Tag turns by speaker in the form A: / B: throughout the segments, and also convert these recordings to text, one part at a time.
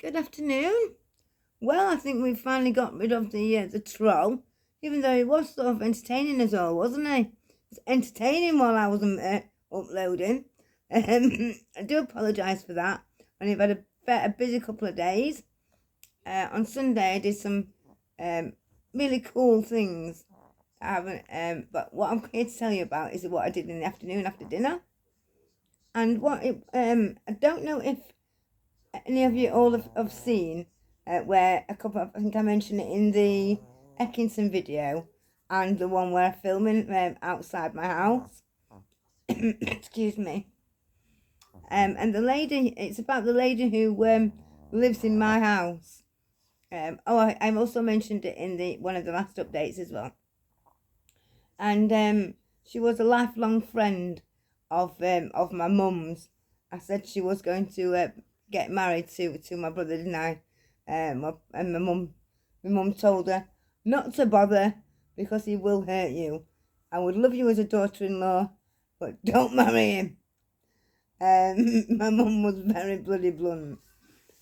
A: Good afternoon. Well, I think we finally got rid of the troll, even though he was sort of entertaining us all, wasn't he? It was entertaining while I wasn't uploading. I do apologise for that. And I've had a busy couple of days. On Sunday, I did some really cool things. I haven't. But what I'm here to tell you about is what I did in the afternoon after dinner. And I don't know if any of you all have seen where I think I mentioned it in the Eckinson video and the one where I'm filming outside my house. Excuse me. And it's about the lady who lives in my house. I've also mentioned it in one of the last updates as well. And she was a lifelong friend of my mum's. I said she was going to get married to my brother, didn't I? And my mum told her not to bother because he will hurt you. I would love you as a daughter-in-law, but don't marry him. My mum was very bloody blunt.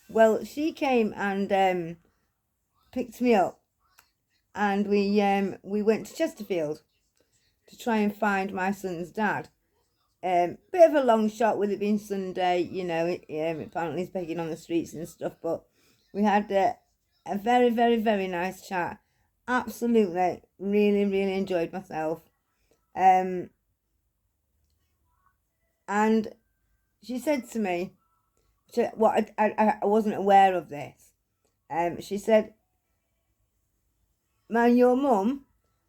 A: Well, she came and picked me up, and we went to Chesterfield to try and find my son's dad. Bit of a long shot with it being Sunday, apparently he's begging on the streets and stuff, but we had a very, very, very nice chat. Absolutely, really, really enjoyed myself. And she said to me, I wasn't aware of this. She said, your mum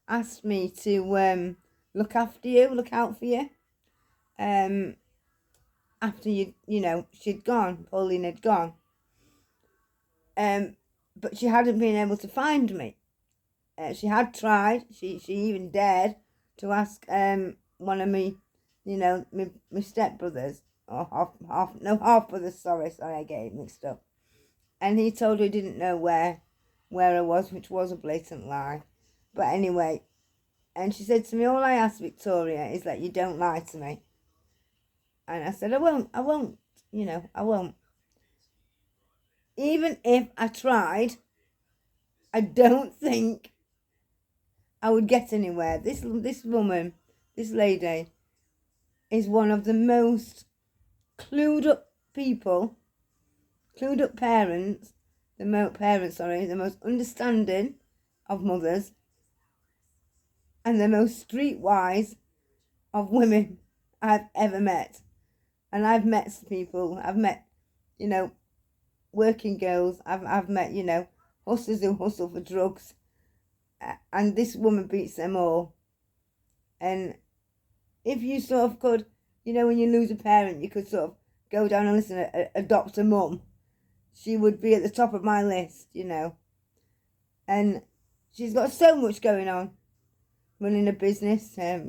A: asked me to look out for you. After she'd gone, Pauline had gone. But she hadn't been able to find me. She had tried. She even dared to ask one of me, my stepbrothers or half brothers. Sorry, I get it mixed up. And he told her he didn't know where I was, which was a blatant lie. But anyway, and she said to me, all I ask, Victoria, is that you don't lie to me. And I said, I won't, I won't. Even if I tried, I don't think I would get anywhere. This woman, this lady, is one of the most clued up parents, the most understanding of mothers, and the most streetwise of women I've ever met. And I've met people, working girls, I've met, hustlers who hustle for drugs, and this woman beats them all. And if you sort of could, when you lose a parent, you could sort of go down and listen to adopt a mum, she would be at the top of my list, And she's got so much going on, running a business, a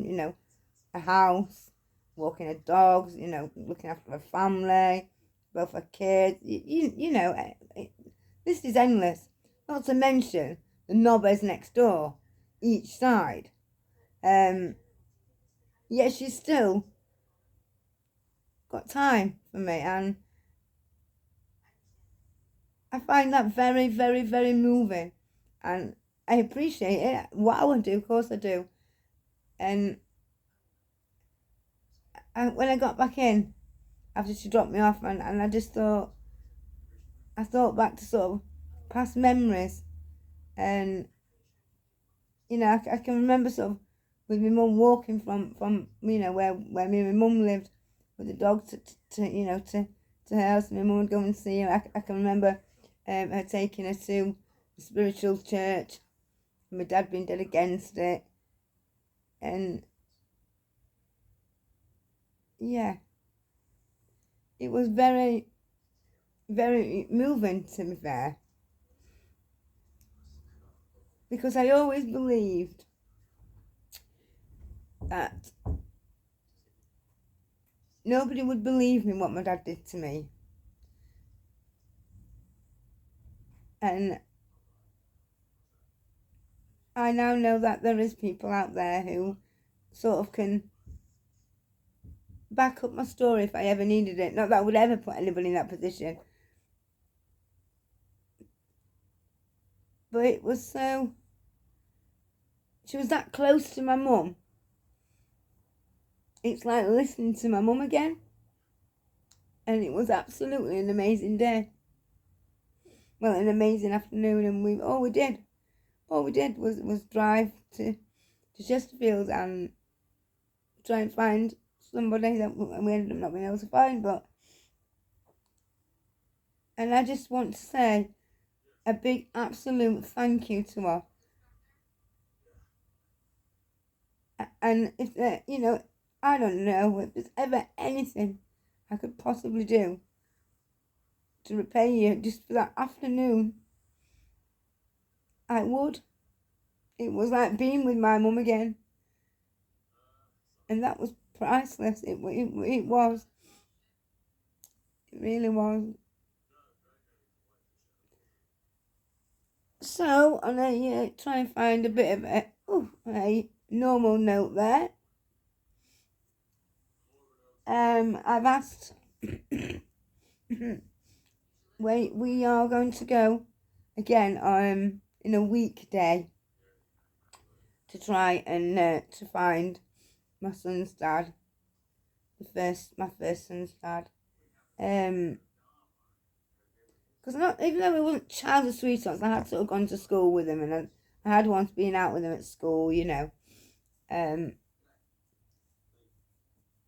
A: house, walking her dogs, looking after her family, both her kids, this is endless. Not to mention the knobbers next door, each side. Yet she's still got time for me, and I find that very, very, very moving, and I appreciate it. Wow, I do, of course I do. And when I got back in after she dropped me off, and I just thought back to sort of past memories, and I can remember sort of with my mum walking from where me and my mum lived with the dog to her house. My mum would go and see her. I can remember her taking her to the spiritual church. My dad being dead against it, and yeah, it was very, very moving, to be fair, because I always believed that nobody would believe me what my dad did to me. And I now know that there is people out there who sort of can back up my story if I ever needed it. Not that I would ever put anybody in that position. But it was so... She was that close to my mum. It's like listening to my mum again. And it was absolutely an amazing day. Well, an amazing afternoon, and all we did was drive to Chesterfield and try and find somebody that we ended up not being able to find. And I just want to say a big absolute thank you to her. And if I don't know if there's ever anything I could possibly do to repay you just for that afternoon, I would. It was like being with my mum again, and that was priceless. It was. It really was. So, on a try and find a bit of a normal note there. I've asked. we are going to go again in a weekday to try and to find my son's dad, my first son's dad. Because even though he wasn't child of sweethearts, I had sort of gone to school with him, and I had once been out with him at school,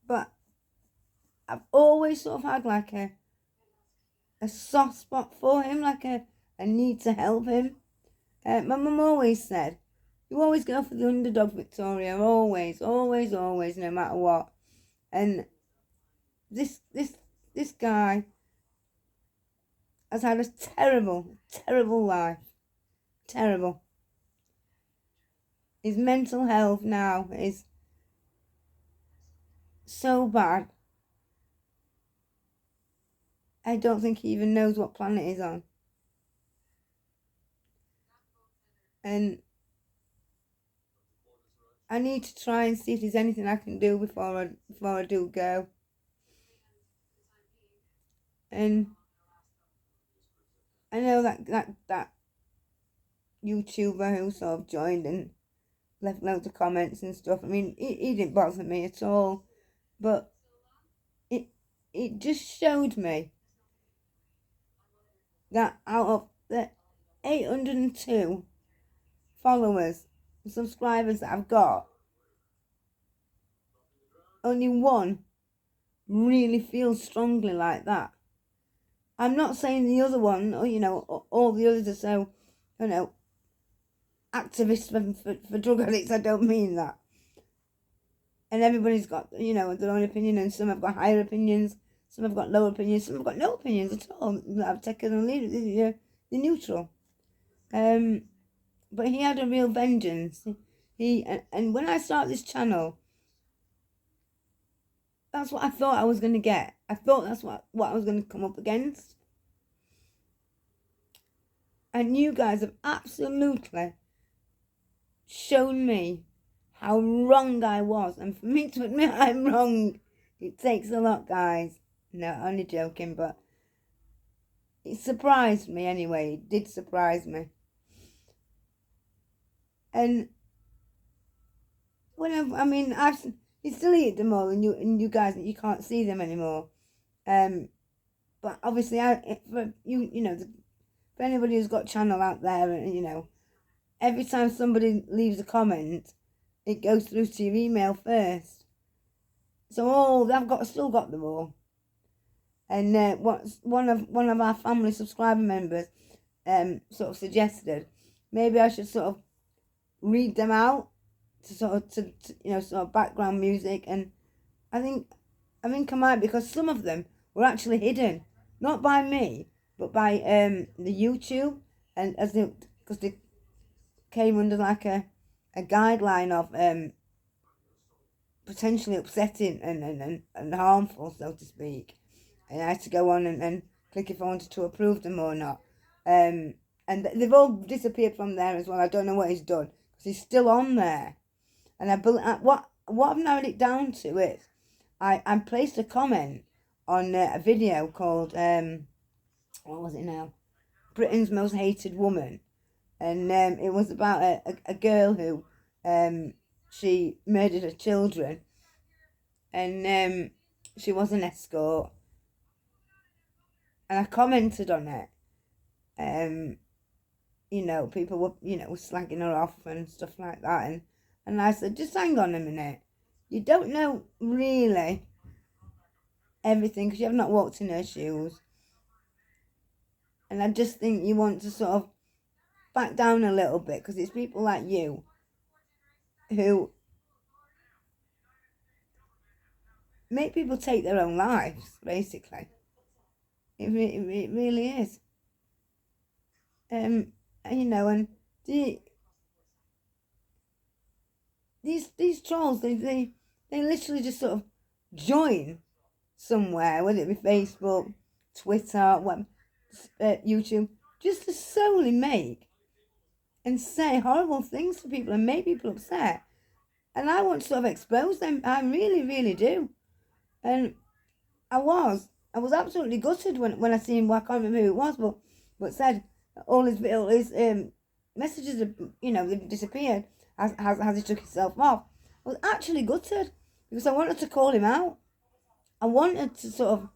A: But I've always sort of had like a soft spot for him, like a need to help him. My mum always said, "You always go for the underdog, Victoria. Always, always, always, no matter what." And this guy has had a terrible, terrible life. Terrible. His mental health now is so bad. I don't think he even knows what planet he's on. And I need to try and see if there's anything I can do before I do go. And I know that YouTuber who sort of joined and left loads of comments and stuff. I mean, he didn't bother me at all, but it just showed me that out of the 802 followers and subscribers that I've got, only one really feels strongly like that. I'm not saying the other one, or all the others are so, activists for drug addicts. I don't mean that. And everybody's got, their own opinion, and some have got higher opinions, some have got lower opinions, some have got no opinions at all. I've taken and leave it. They're neutral. But he had a real vengeance. And when I started this channel, that's what I thought I was going to get. I thought that's what I was going to come up against. And you guys have absolutely shown me how wrong I was. And for me to admit I'm wrong, it takes a lot, guys. No, only joking, but it surprised me anyway. It did surprise me. And you still eat them all, and you guys, you can't see them anymore. But obviously, for anybody who's got channel out there, and every time somebody leaves a comment, it goes through to your email first. So I've still got them all. And one of our family subscriber members sort of suggested maybe I should sort of read them out to sort of background music, and I think I might, because some of them were actually hidden, not by me, but by the YouTube, and because they came under like a guideline of potentially upsetting and harmful, so to speak. And I had to go on and click if I wanted to approve them or not. And they've all disappeared from there as well. I don't know what he's done, because he's still on there. And what I've narrowed it down to is I placed a comment on a video called what was it now? Britain's Most Hated Woman. and it was about a girl who she murdered her children, and she was an escort, and I commented on it. You know, people were, you know, slagging her off and stuff like that, and I said, just hang on a minute, you don't know really everything because you have not walked in her shoes, and I just think you want to sort of back down a little bit, because it's people like you who make people take their own lives, basically. It really is. And, you know, and these trolls, they literally just sort of join somewhere, whether it be Facebook, Twitter, YouTube, just to solely make and say horrible things to people and make people upset. And I want to sort of expose them. I really, really do. And I was absolutely gutted when I seen, well, I can't remember who it was, but said all his messages have, you know, they've disappeared as he took himself off. I was actually gutted because I wanted to call him out. I wanted to sort of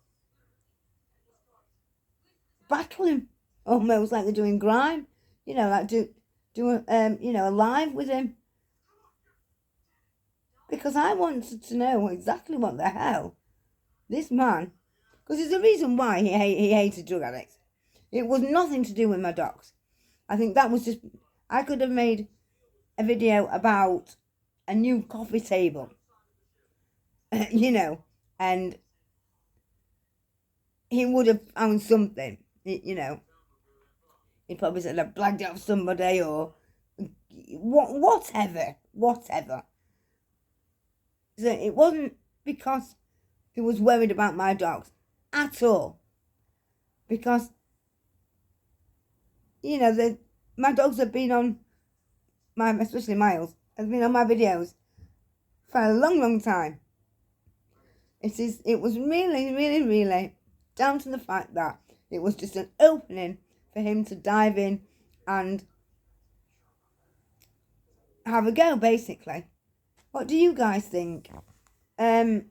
A: battle him, almost like they're doing Grime, you know, like do you know, a live with him, because I wanted to know exactly what the hell this man, because there's a reason why he hated drug addicts. It was nothing to do with my docs. I think that was just, I could have made a video about a new coffee table, you know, and he would have found something, you know. He'd probably said I blagged it off somebody or whatever. So it wasn't because he was worried about my dogs at all. Because, you know, my dogs have been on especially Miles, has been on my videos for a long, long time. It was really, really, really down to the fact that it was just an opening for him to dive in and have a go, basically. What do you guys think? What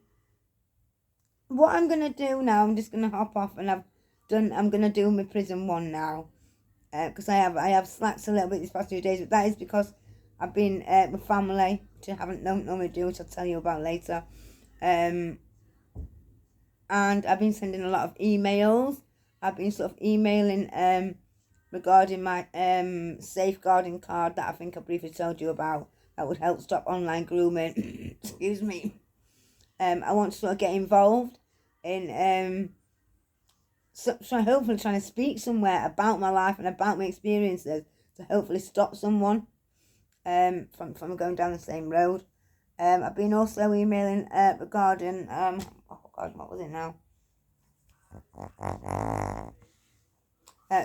A: I'm gonna do now, I'm just gonna hop off, and I'm gonna do my prison one now, because I have slacked a little bit these past few days, but that is because I've been with family, which I don't normally do, which I'll tell you about later. And I've been sending a lot of emails. I've been sort of emailing regarding my safeguarding card that I think I briefly told you about, that would help stop online grooming. Excuse me. I want to sort of get involved in hopefully trying to speak somewhere about my life and about my experiences to hopefully stop someone from going down the same road. I've been also emailing regarding oh God, what was it now?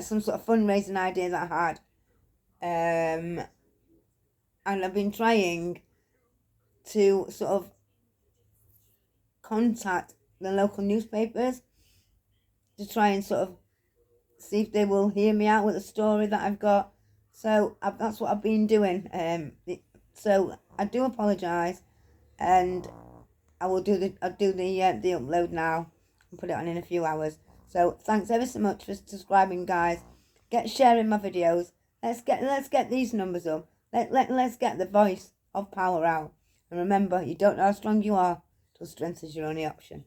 A: Some sort of fundraising idea that I had, and I've been trying to sort of contact the local newspapers to try and sort of see if they will hear me out with a story that I've got. So that's what I've been doing. So I do apologise, and I'll do the upload now and put it on in a few hours. So thanks ever so much for subscribing, guys. Get sharing my videos. Let's get these numbers up. Let's get the voice of power out. And remember, you don't know how strong you are till strength is your only option.